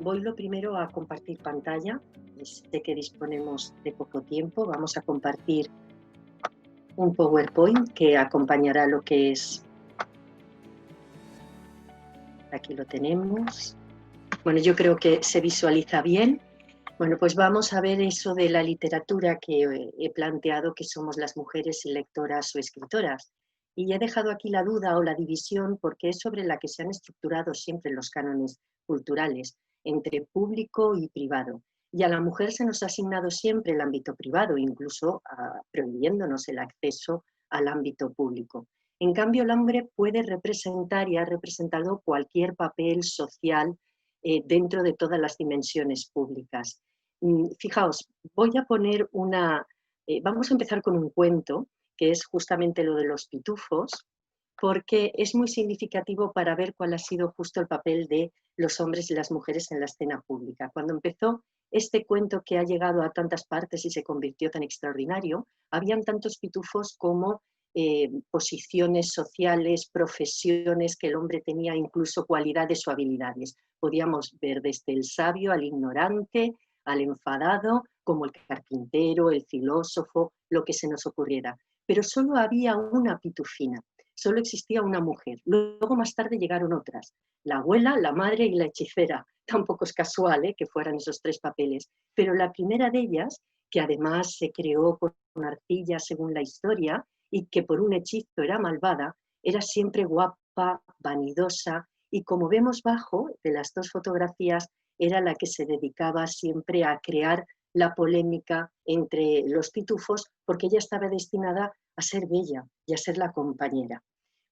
Voy lo primero a compartir pantalla. Sé que disponemos de poco tiempo. Vamos a compartir un PowerPoint que acompañará lo que es... Aquí lo tenemos. Bueno, yo creo que se visualiza bien. Bueno, pues vamos a ver eso de la literatura que he planteado, que somos las mujeres lectoras o escritoras. Y he dejado aquí la duda o la división porque es sobre la que se han estructurado siempre los cánones culturales, entre público y privado. Y a la mujer se nos ha asignado siempre el ámbito privado, incluso prohibiéndonos el acceso al ámbito público. En cambio, el hombre puede representar y ha representado cualquier papel social dentro de todas las dimensiones públicas. Fijaos, voy a poner vamos a empezar con un cuento, que es justamente lo de los pitufos, porque es muy significativo para ver cuál ha sido justo el papel de los hombres y las mujeres en la escena pública. Cuando empezó este cuento que ha llegado a tantas partes y se convirtió tan extraordinario, habían tantos pitufos como posiciones sociales, profesiones que el hombre tenía, incluso cualidades o habilidades. Podíamos ver desde el sabio al ignorante, al enfadado, como el carpintero, el filósofo, lo que se nos ocurriera. Pero solo había una pitufina, solo existía una mujer. Luego más tarde llegaron otras, la abuela, la madre y la hechicera. Tampoco es casual que fueran esos tres papeles, pero la primera de ellas, que además se creó con arcilla según la historia y que por un hechizo era malvada, era siempre guapa, vanidosa y, como vemos bajo de las dos fotografías, era la que se dedicaba siempre a crear la polémica entre los pitufos, porque ella estaba destinada a ser bella y a ser la compañera.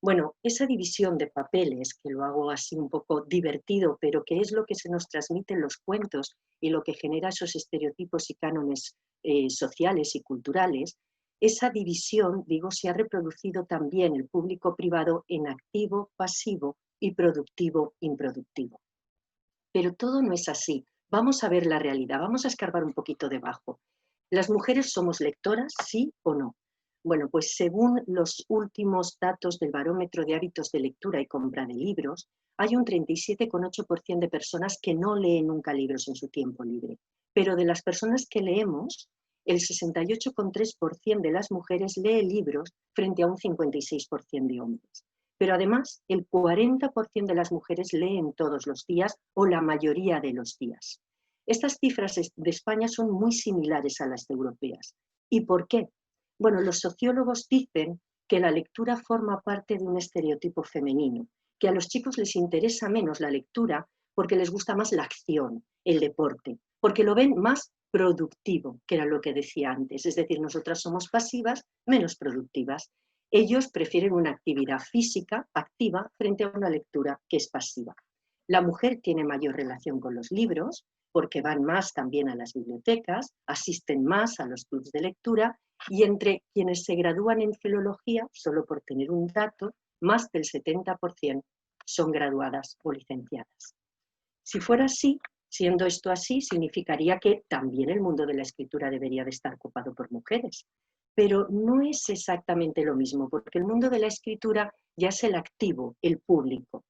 Bueno, esa división de papeles, que lo hago así un poco divertido, pero que es lo que se nos transmite en los cuentos y lo que genera esos estereotipos y cánones sociales y culturales, esa división, digo, se ha reproducido también el público privado en activo, pasivo y productivo, improductivo. Pero todo no es así. Vamos a ver la realidad, vamos a escarbar un poquito debajo. ¿Las mujeres somos lectoras, sí o no? Bueno, pues según los últimos datos del Barómetro de Hábitos de Lectura y Compra de Libros, hay un 37,8% de personas que no leen nunca libros en su tiempo libre. Pero de las personas que leemos, el 68,3% de las mujeres lee libros frente a un 56% de hombres. Pero además, el 40% de las mujeres leen todos los días o la mayoría de los días. Estas cifras de España son muy similares a las europeas. ¿Y por qué? Bueno, los sociólogos dicen que la lectura forma parte de un estereotipo femenino, que a los chicos les interesa menos la lectura porque les gusta más la acción, el deporte, porque lo ven más productivo, que era lo que decía antes. Es decir, nosotras somos pasivas, menos productivas. Ellos prefieren una actividad física activa frente a una lectura que es pasiva. La mujer tiene mayor relación con los libros porque van más también a las bibliotecas, asisten más a los clubs de lectura y entre quienes se gradúan en filología, solo por tener un dato, más del 70% son graduadas o licenciadas. Si fuera así, siendo esto así, significaría que también el mundo de la escritura debería de estar ocupado por mujeres. Pero no es exactamente lo mismo, porque el mundo de la escritura ya es el activo, el público.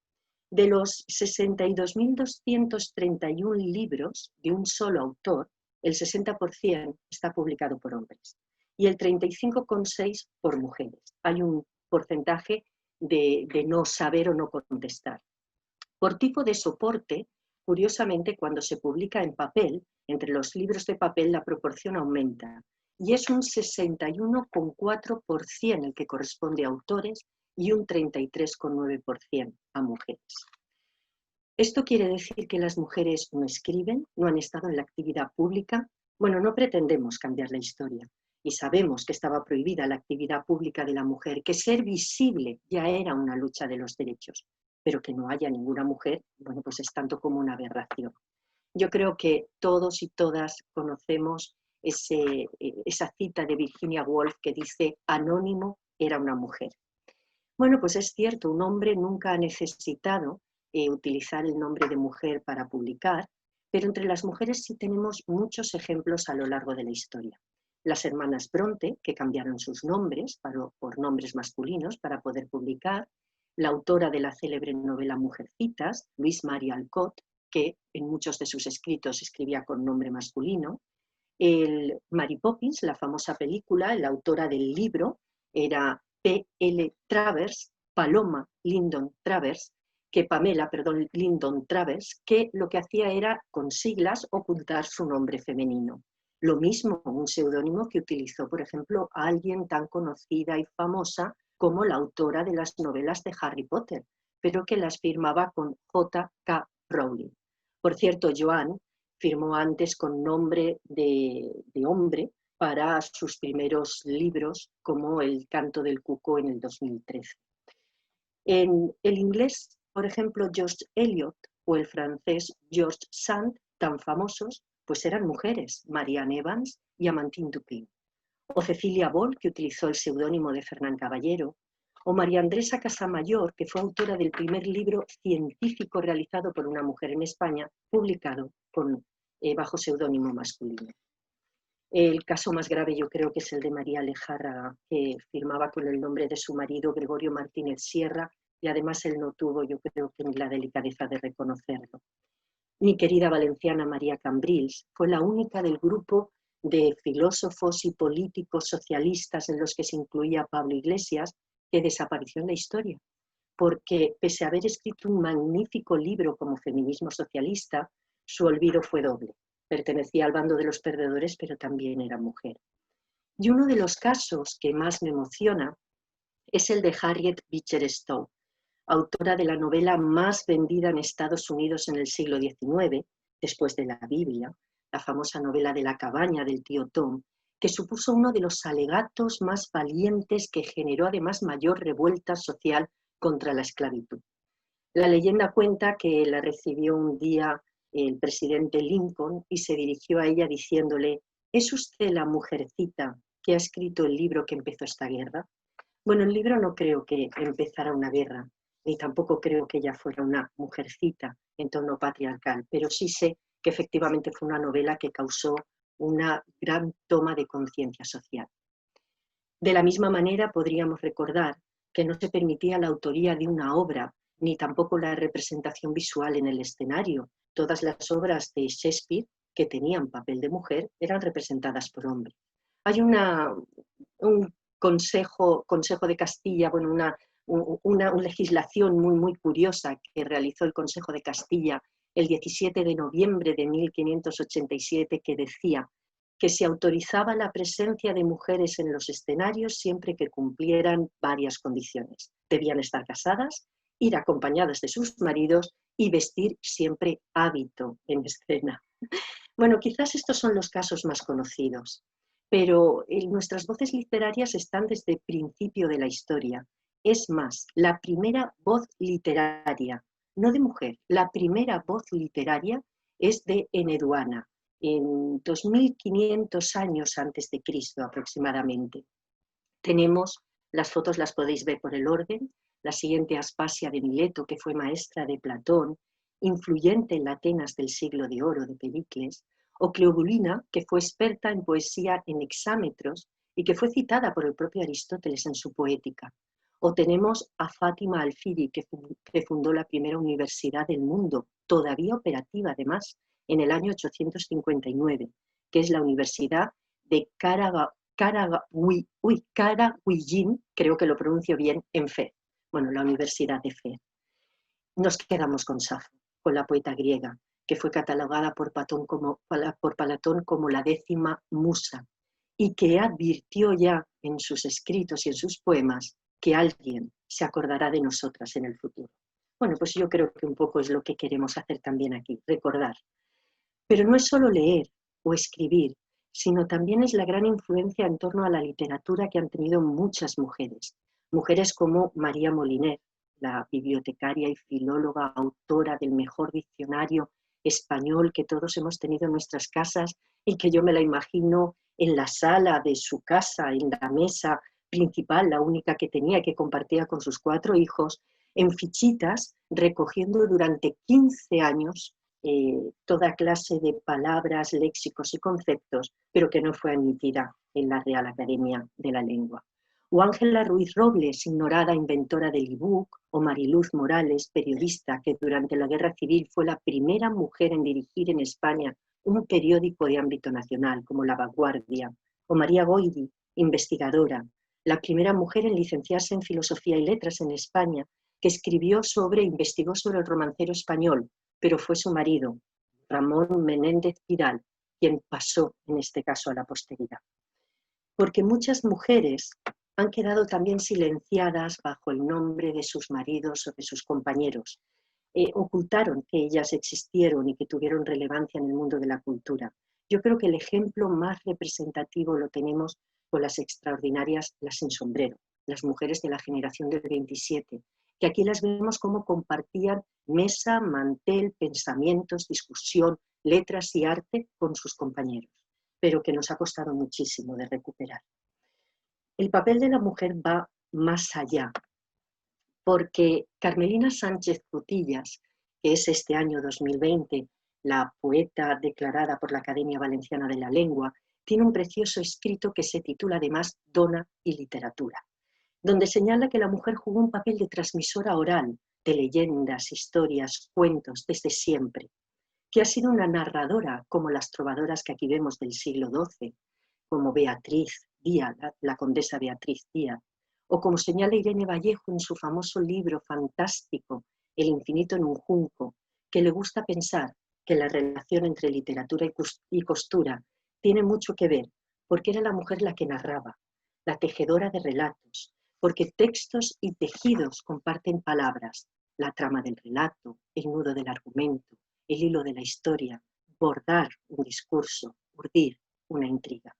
De los 62.231 libros de un solo autor, el 60% está publicado por hombres y el 35,6% por mujeres. Hay un porcentaje de no saber o no contestar. Por tipo de soporte, curiosamente, cuando se publica en papel, entre los libros de papel la proporción aumenta y es un 61,4% el que corresponde a autores y un 33,9% a mujeres. ¿Esto quiere decir que las mujeres no escriben, no han estado en la actividad pública? Bueno, no pretendemos cambiar la historia y sabemos que estaba prohibida la actividad pública de la mujer, que ser visible ya era una lucha de los derechos, pero que no haya ninguna mujer, bueno, pues es tanto como una aberración. Yo creo que todos y todas conocemos esa cita de Virginia Woolf que dice: Anónimo era una mujer. Bueno, pues es cierto, un hombre nunca ha necesitado utilizar el nombre de mujer para publicar, pero entre las mujeres sí tenemos muchos ejemplos a lo largo de la historia. Las hermanas Bronte, que cambiaron sus nombres por nombres masculinos para poder publicar, la autora de la célebre novela Mujercitas, Louise Marie Alcott, que en muchos de sus escritos escribía con nombre masculino. El Mary Poppins, la famosa película, la autora del libro era P.L. Travers, Paloma Lyndon Travers, Lyndon Travers, que lo que hacía era, con siglas, ocultar su nombre femenino. Lo mismo, un seudónimo que utilizó, por ejemplo, a alguien tan conocida y famosa como la autora de las novelas de Harry Potter, pero que las firmaba con J.K. Rowling. Por cierto, Joan firmó antes con nombre de hombre para sus primeros libros, como El canto del cuco en el 2013. En el inglés, por ejemplo, George Eliot o el francés George Sand, tan famosos, pues eran mujeres, Marianne Evans y Amandine Dupin. O Cecilia Ball, que utilizó el seudónimo de Fernán Caballero, o María Andresa Casamayor, que fue autora del primer libro científico realizado por una mujer en España, publicado bajo seudónimo masculino. El caso más grave yo creo que es el de María Lejarra, que firmaba con el nombre de su marido Gregorio Martínez Sierra, y además él no tuvo, yo creo que ni la delicadeza de reconocerlo. Mi querida valenciana María Cambrils fue la única del grupo de filósofos y políticos socialistas en los que se incluía Pablo Iglesias, que desapareció en la historia, porque pese a haber escrito un magnífico libro como Feminismo Socialista, su olvido fue doble. Pertenecía al bando de los perdedores, pero también era mujer. Y uno de los casos que más me emociona es el de Harriet Beecher Stowe, autora de la novela más vendida en Estados Unidos en el siglo XIX, después de la Biblia, la famosa novela de la cabaña del tío Tom, que supuso uno de los alegatos más valientes que generó además mayor revuelta social contra la esclavitud. La leyenda cuenta que la recibió un día el presidente Lincoln y se dirigió a ella diciéndole: ¿es usted la mujercita que ha escrito el libro que empezó esta guerra? Bueno, el libro no creo que empezara una guerra, ni tampoco creo que ella fuera una mujercita en tono patriarcal, pero sí sé que efectivamente fue una novela que causó una gran toma de conciencia social. De la misma manera podríamos recordar que no se permitía la autoría de una obra, ni tampoco la representación visual en el escenario. Todas las obras de Shakespeare que tenían papel de mujer eran representadas por hombres. Hay un consejo de Castilla, bueno, una legislación muy curiosa que realizó el Consejo de Castilla el 17 de noviembre de 1587, que decía que se autorizaba la presencia de mujeres en los escenarios siempre que cumplieran varias condiciones. Debían estar casadas, ir acompañadas de sus maridos y vestir siempre hábito en escena. Bueno, quizás estos son los casos más conocidos, pero nuestras voces literarias están desde el principio de la historia. Es más, la primera voz literaria, no de mujer, la primera voz literaria es de Eneduana, en 2500 años antes de Cristo aproximadamente. Tenemos, las fotos las podéis ver por el orden, la siguiente Aspasia de Mileto, que fue maestra de Platón, influyente en la Atenas del siglo de oro de Pericles, o Cleobulina, que fue experta en poesía en hexámetros y que fue citada por el propio Aristóteles en su Poética. O tenemos a Fátima Alfiri, que fundó la primera universidad del mundo, todavía operativa además, en el año 859, que es la Universidad de Caraguillín, creo que lo pronuncio bien, en Fez. Bueno, la Universidad de Fez. Nos quedamos con Safo, con la poeta griega, que fue catalogada por Platón como la 10ª musa, y que advirtió ya en sus escritos y en sus poemas que alguien se acordará de nosotras en el futuro. Bueno, pues yo creo que un poco es lo que queremos hacer también aquí, recordar. Pero no es solo leer o escribir, sino también es la gran influencia en torno a la literatura que han tenido muchas mujeres. Mujeres como María Moliner, la bibliotecaria y filóloga, autora del mejor diccionario español que todos hemos tenido en nuestras casas y que yo me la imagino en la sala de su casa, en la mesa principal, la única que tenía, que compartía con sus 4 hijos, en fichitas, recogiendo durante 15 años toda clase de palabras, léxicos y conceptos, pero que no fue admitida en la Real Academia de la Lengua. o Ángela Ruiz Robles, ignorada inventora del ebook, o Mariluz Morales, periodista que durante la Guerra Civil fue la primera mujer en dirigir en España un periódico de ámbito nacional como La Vanguardia, o María Goidi, investigadora, la primera mujer en licenciarse en Filosofía y Letras en España, que investigó sobre el romancero español, pero fue su marido, Ramón Menéndez Pidal, quien pasó en este caso a la posteridad. Porque muchas mujeres han quedado también silenciadas bajo el nombre de sus maridos o de sus compañeros. Ocultaron que ellas existieron y que tuvieron relevancia en el mundo de la cultura. Yo creo que el ejemplo más representativo lo tenemos con las extraordinarias, las sin sombrero, las mujeres de la generación del 27, que aquí las vemos cómo compartían mesa, mantel, pensamientos, discusión, letras y arte con sus compañeros, pero que nos ha costado muchísimo de recuperar. El papel de la mujer va más allá, porque Carmelina Sánchez Cutillas, que es este año 2020 la poeta declarada por la Academia Valenciana de la Lengua, tiene un precioso escrito que se titula además Dona y literatura, donde señala que la mujer jugó un papel de transmisora oral de leyendas, historias, cuentos desde siempre, que ha sido una narradora como las trovadoras que aquí vemos del siglo XII, como Beatriz Díaz, la condesa Beatriz Díaz, o como señala Irene Vallejo en su famoso libro fantástico, El infinito en un junco, que le gusta pensar que la relación entre literatura y costura tiene mucho que ver, porque era la mujer la que narraba, la tejedora de relatos, porque textos y tejidos comparten palabras, la trama del relato, el nudo del argumento, el hilo de la historia, bordar un discurso, urdir una intriga.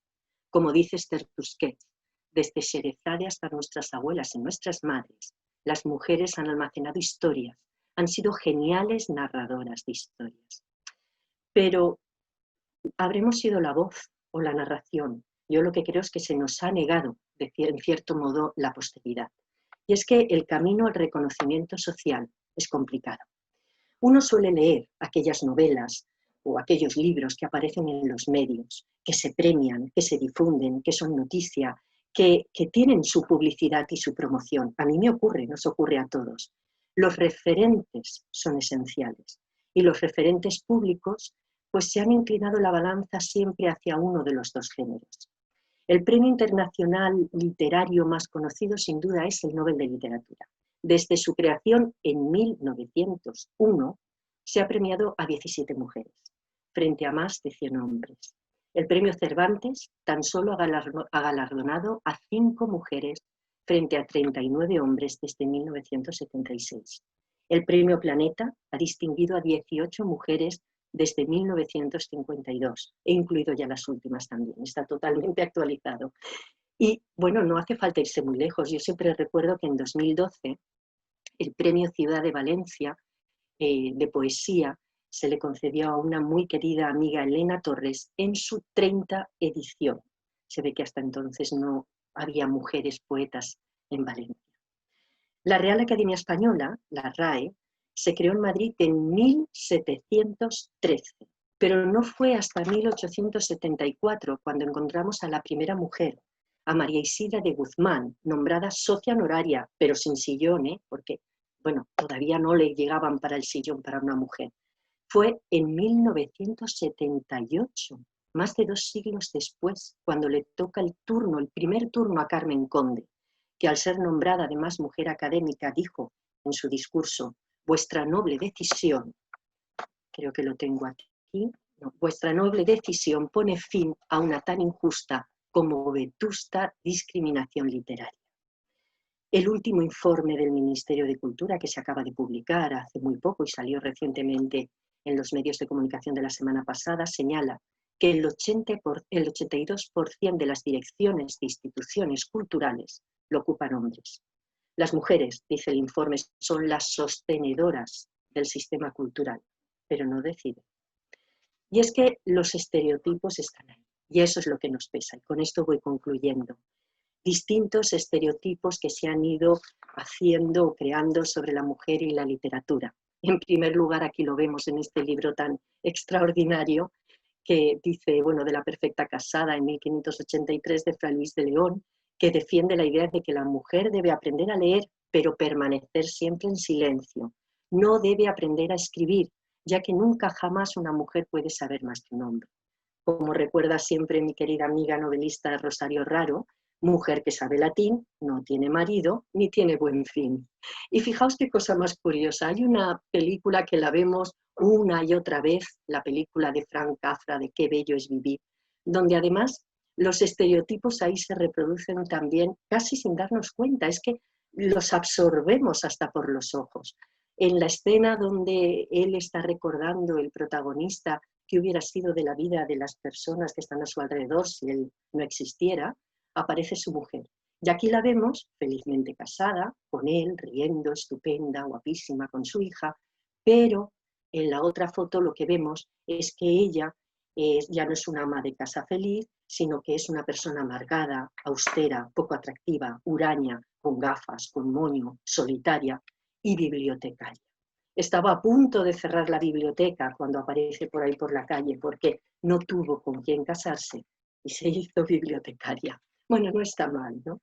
Como dice Esther Tusquets, desde Sherezade hasta nuestras abuelas y nuestras madres, las mujeres han almacenado historias, han sido geniales narradoras de historias. Pero habremos sido la voz o la narración. Yo lo que creo es que se nos ha negado, en cierto modo, la posteridad. Y es que el camino al reconocimiento social es complicado. Uno suele leer aquellas novelas o aquellos libros que aparecen en los medios, que se premian, que se difunden, que son noticia, que tienen su publicidad y su promoción. A mí me ocurre, nos ocurre a todos. Los referentes son esenciales y los referentes públicos pues se han inclinado la balanza siempre hacia uno de los dos géneros. El premio internacional literario más conocido sin duda es el Nobel de Literatura. Desde su creación en 1901 se ha premiado a 17 mujeres, frente a más de 100 hombres. El premio Cervantes tan solo ha galardonado a 5 mujeres frente a 39 hombres desde 1976. El premio Planeta ha distinguido a 18 mujeres desde 1952. He incluido ya las últimas también, está totalmente actualizado. Y bueno, no hace falta irse muy lejos. Yo siempre recuerdo que en 2012 el premio Ciudad de Valencia de poesía se le concedió a una muy querida amiga, Elena Torres, en su 30 edición. Se ve que hasta entonces no había mujeres poetas en Valencia. La Real Academia Española, la RAE, se creó en Madrid en 1713, pero no fue hasta 1874 cuando encontramos a la primera mujer, a María Isidra de Guzmán, nombrada socia honoraria, pero sin sillón, porque bueno, todavía no le llegaban para el sillón para una mujer. Fue en 1978, más de 2 siglos después, cuando le toca el primer turno a Carmen Conde, que al ser nombrada además mujer académica dijo en su discurso: vuestra noble decisión, creo que lo tengo aquí, no, vuestra noble decisión pone fin a una tan injusta como vetusta discriminación literaria. El último informe del Ministerio de Cultura, que se acaba de publicar hace muy poco y salió recientemente en los medios de comunicación de la semana pasada, señala que el 82% de las direcciones de instituciones culturales lo ocupan hombres. Las mujeres, dice el informe, son las sostenedoras del sistema cultural, pero no deciden. Y es que los estereotipos están ahí, y eso es lo que nos pesa. Y con esto voy concluyendo. Distintos estereotipos que se han ido haciendo o creando sobre la mujer y la literatura. En primer lugar, aquí lo vemos en este libro tan extraordinario que dice, bueno, de la perfecta casada en 1583 de Fray Luis de León, que defiende la idea de que la mujer debe aprender a leer, pero permanecer siempre en silencio. No debe aprender a escribir, ya que nunca jamás una mujer puede saber más que un hombre. Como recuerda siempre mi querida amiga novelista Rosario Raro, mujer que sabe latín, no tiene marido ni tiene buen fin. Y fijaos qué cosa más curiosa, hay una película que la vemos una y otra vez, la película de Frank Capra de Qué bello es vivir, donde además los estereotipos ahí se reproducen también casi sin darnos cuenta, es que los absorbemos hasta por los ojos. En la escena donde él está recordando, el protagonista, qué hubiera sido de la vida de las personas que están a su alrededor si él no existiera, aparece su mujer. Y aquí la vemos felizmente casada, con él, riendo, estupenda, guapísima, con su hija, pero en la otra foto lo que vemos es que ella ya no es una ama de casa feliz, sino que es una persona amargada, austera, poco atractiva, huraña, con gafas, con moño, solitaria y bibliotecaria. Estaba a punto de cerrar la biblioteca cuando aparece por ahí por la calle porque no tuvo con quién casarse y se hizo bibliotecaria. Bueno, no está mal, ¿no?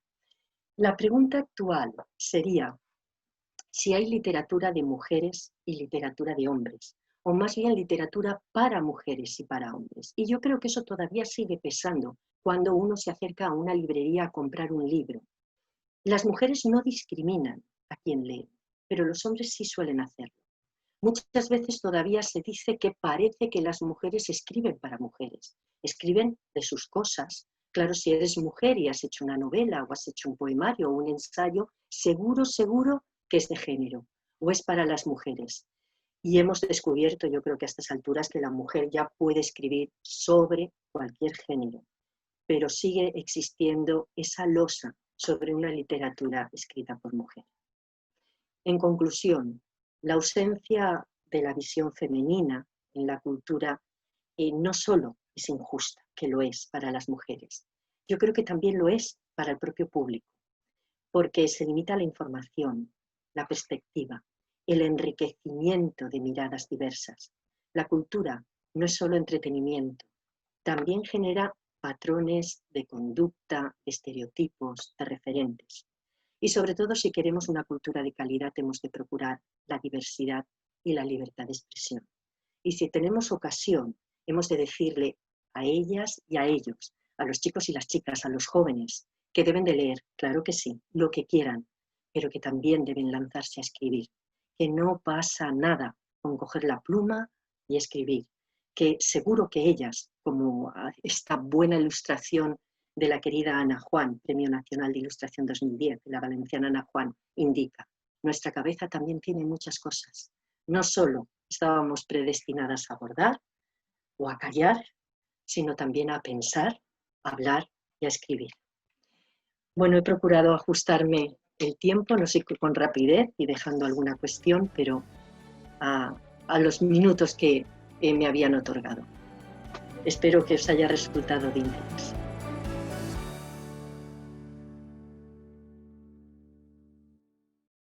La pregunta actual sería si hay literatura de mujeres y literatura de hombres, o más bien literatura para mujeres y para hombres. Y yo creo que eso todavía sigue pesando cuando uno se acerca a una librería a comprar un libro. Las mujeres no discriminan a quien lee, pero los hombres sí suelen hacerlo. Muchas veces todavía se dice que parece que las mujeres escriben para mujeres, escriben de sus cosas. Claro, si eres mujer y has hecho una novela o has hecho un poemario o un ensayo, seguro que es de género o es para las mujeres. Y hemos descubierto, yo creo que a estas alturas, que la mujer ya puede escribir sobre cualquier género, pero sigue existiendo esa losa sobre una literatura escrita por mujer. En conclusión, la ausencia de la visión femenina en la cultura no solo es injusta, que lo es para las mujeres, yo creo que también lo es para el propio público, porque se limita la información, la perspectiva, el enriquecimiento de miradas diversas. La cultura no es solo entretenimiento, también genera patrones de conducta, de estereotipos, de referentes. Y sobre todo, si queremos una cultura de calidad, hemos de procurar la diversidad y la libertad de expresión. Y si tenemos ocasión, hemos de decirle a ellas y a ellos, a los chicos y las chicas, a los jóvenes, que deben de leer, claro que sí, lo que quieran, pero que también deben lanzarse a escribir, que no pasa nada con coger la pluma y escribir, que seguro que ellas, como esta buena ilustración de la querida Ana Juan, Premio Nacional de Ilustración 2010, de la valenciana Ana Juan, indica, nuestra cabeza también tiene muchas cosas. No solo estábamos predestinadas a bordar o a callar, sino también a pensar, a hablar y a escribir. Bueno, he procurado ajustarme el tiempo, no sé con rapidez y dejando alguna cuestión, pero a los minutos que me habían otorgado. Espero que os haya resultado de interés.